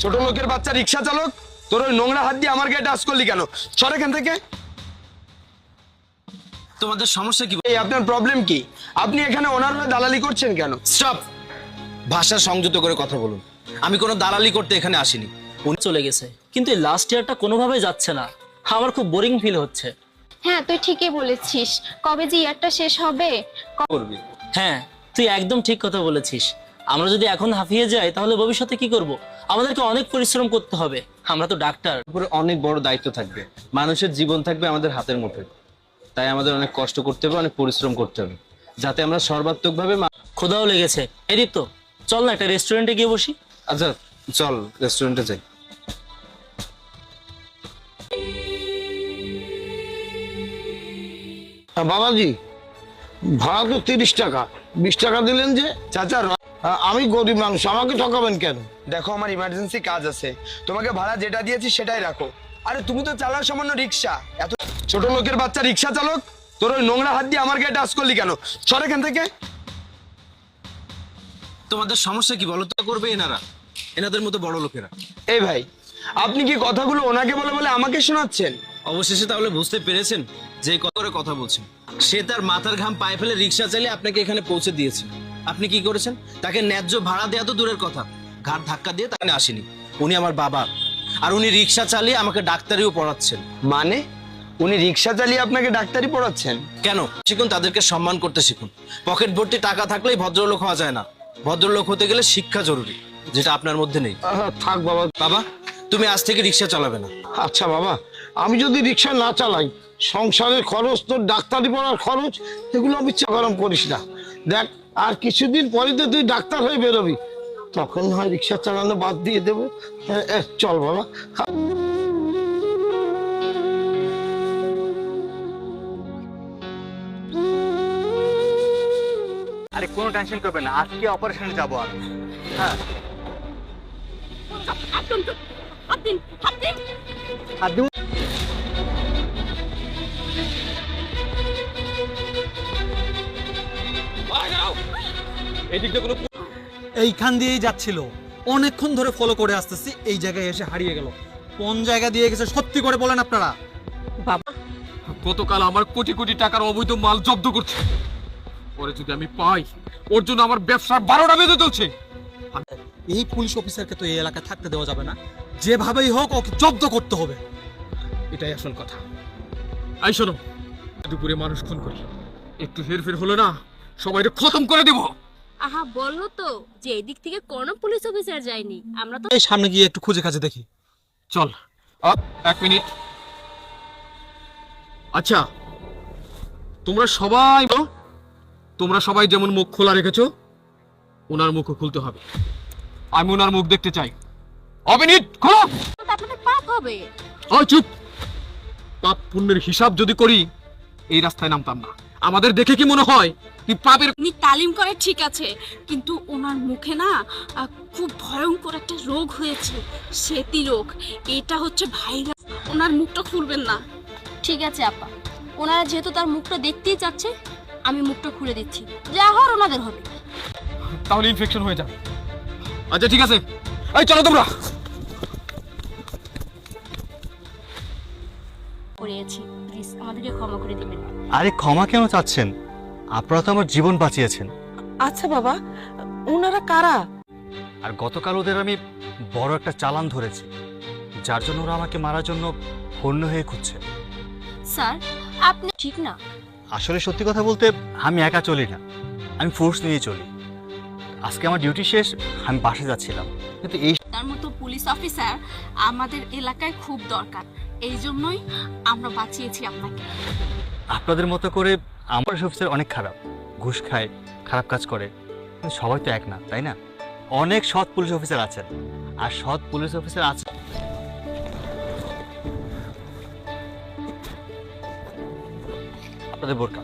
ছোট লোকের বাচ্চা রিক্সা চালক, তোর ওই নোংরা হাত দিয়ে আমার গায়ে টাচ করলি কেন? সর এখান থেকে। তোমাদের সমস্যা কি? এই আপনার প্রবলেম কি? আপনি এখানে ওনার হয়ে দালালি করছেন কেন? স্টপ, ভাষা সংযত করে কথা বলুন। আমি কোনো দালালি করতে এখানে আসিনি। উনি চলে গেছে, কিন্তু এই লাস্ট ইয়ারটা কোনোভাবে যাচ্ছে না। আমার খুব বোরিং ফিল হচ্ছে। হ্যাঁ তুই ঠিকই বলেছিস, কবে যে ইয়ারটা শেষ হবে। করবি হ্যাঁ, তুই একদম ঠিক কথা বলেছিস। আমরা যদি এখন হাঁপিয়ে যাই তাহলে ভবিষ্যতে কি করব? আমাদেরকে অনেক পরিশ্রম করতে হবে। আমরা তো ডাক্তার। উপরে অনেক বড় দায়িত্ব থাকবে, মানুষের জীবন থাকবে আমাদের হাতের মুঠোয়। তাই আমাদের অনেক কষ্ট করতে হবে, অনেক পরিশ্রম করতে হবে, যাতে আমরা সর্বাত্মকভাবে ক্ষুধাও লেগেছে। এই দীপ্ত, চল না একটা রেস্টুরেন্টে গিয়ে বসি। আচ্ছা চল রেস্টুরেন্টে যাই। বাবাজি, ভাড়া তো 30 টাকা, 20 টাকা দিলেন যে। চাচা আমি গরিব মানুষ, আমাকে ঠকাবেন কেন? দেখো আমার ইমার্জেন্সি কাজ আছে, তোমাকে ভাড়া যেটা দিয়েছি সেটাই রাখো। আরে তুমি তো চালাও সামান্য রিক্সা, এত ছোট লোকের বাচ্চা রিক্সা চালক, তোর ওই নোংরা হাত দিয়ে আমার গায়ে টাচ করলি কেন? সর এখান থেকে। তোমাদের সমস্যা কি বলো তো? করবে এনারা, এনাদের মতো বড় লোকেরা। এই ভাই, আপনি কি কথাগুলো ওনাকে বলে বলে আমাকে শোনাচ্ছেন? অবশেষে তাহলে বুঝতে পেরেছেন যে কত করে কথা বলছেন। সে তার মাথার ঘাম পায়ে ফেলে রিক্সা চালিয়ে আপনাকে এখানে পৌঁছে দিয়েছে। আপনি কি করেছেন? তাকে ন্যায্য ভাড়া দেওয়া তো দূরের কথা, ঘাট ধাক্কা দিয়ে তাকে আসেনি। উনি আমার বাবা, আর উনি রিক্সা চালিয়ে আমাকে ডাক্তারিও পড়াচ্ছেন। মানে উনি রিক্সা চালিয়ে আপনাকে ডাক্তারি পড়াচ্ছেন? কেন? শিখুন, তাদেরকে সম্মান করতে শিখুন। পকেট ভর্তি টাকা থাকলেই ভদ্রলোক হওয়া যায় না। ভদ্রলোক হতে গেলে শিক্ষা জরুরি, যেটা আপনার মধ্যে নেই। থাক বাবা। বাবা, তুমি আজ থেকে রিক্সা চালাবে না। আচ্ছা বাবা, আমি যদি রিক্সা না চালাই, সংসারের খরচ, তোর ডাক্তারি পড়ার খরচ, এগুলো আমি গরম করিস না। দেখ, আর কিছুদিন পরে তো তুই ডাক্তার হয়ে বেরোবি, তখন হয় রিক্সা চালানো বাদ দিয়ে দেবো। চল বাবা। আরে কোনো টেনশন করবেন না, আজকে অপারেশনে যাবো আমি। হ্যাঁ, হাত দিন। এইখান দিয়েই যাচ্ছিল, অনেকক্ষণ ধরে ফলো করে আসতেছি, এই জায়গায় এসে হারিয়ে গেল। কোন জায়গা দিয়ে গেছে সত্যি করে বলেন আপনারা। গতকাল আমার কোটি কোটি টাকার অবৈধ মাল জব্দ করছে। পরে যদি আমি পাই, ওর জন্য আমার ব্যবসা 12টা বেজে চলছে। এই পুলিশ অফিসারকে তো এই এলাকায় থাকতে দেওয়া যাবে না, যেভাবেই হোক ওকে জব্দ করতে হবে। এটাই আসল কথা। আই শোনো, দুপুরে মানুষ খুন করি, একটু হেরফের হলো না সবাই খতম করে দেব। আহা, বললো তো যে এই দিক থেকে কোনো পুলিশ অফিসার যায়নি। আমরা তো এই সামনে গিয়ে একটু খুঁজে খাজে দেখি। চল, এক মিনিট। আচ্ছা, তোমরা সবাই যেমন মুখ খোলা রেখেছো, ওনার মুখও খুলতে হবে। আমি ওনার মুখ দেখতে চাই। অবিনীত, খোলো। আপনাদের পাপ হবে। ওই চুপ! পাপ পুণ্যের হিসাব যদি করি, এই রাস্তায় নামতাম না। আমাদের দেখে কি মনে হয় কি পাপের? উনি তালিম করে ঠিক আছে, কিন্তু ওনার মুখে না খুব ভয়ঙ্কর একটা রোগ হয়েছে, সেতি রোগ। এটা হচ্ছে ভাইরাস। ওনার মুখটা খুলবেন না। ঠিক আছে আপা, ওনারা যেহেতু তার মুখটা দেখতেই চাচ্ছে, আমি মুখটা খুলে দিচ্ছি। যা হওয়ার ওনাদের হবে। তাহলে ইনফেকশন হয়ে যাবে। আচ্ছা ঠিক আছে, এই চলো তোমরা। করেছি, প্লিজ আমাদেরকে ক্ষমা করে দিবেন। আরে ক্ষমা কেন চাচ্ছেন? আপনারা তো আমার জীবন বাঁচিয়েছেন। আচ্ছা বাবা, ওনারা কারা? আর গতকাল ওদের আমি বড় একটা চালান ধরেছি, যার জন্য ওরা আমাকে মারার জন্য হন্য হয়ে খুঁজছে। স্যার, আপনি ঠিক না। আসলে সত্যি কথা বলতে আমি একা চলি না, আমি ফোর্স নিয়ে চলি। আজকে আমার ডিউটি শেষ, আমি বাসে যাচ্ছিলাম, কিন্তু এই তার মতো পুলিশ অফিসার আমাদের এলাকায় খুব দরকার। এই জন্যই আমরা বাঁচিয়েছি আপনাকে। আপনাদের মতো করে আমার অফিসার অনেক খারাপ, ঘুষ খায়, খারাপ কাজ করে, কিন্তু সবাই তো এক না, তাই না? অনেক সৎ পুলিশ অফিসার আছেন, আর সৎ পুলিশ অফিসার আছে। আপনাদের বোরকা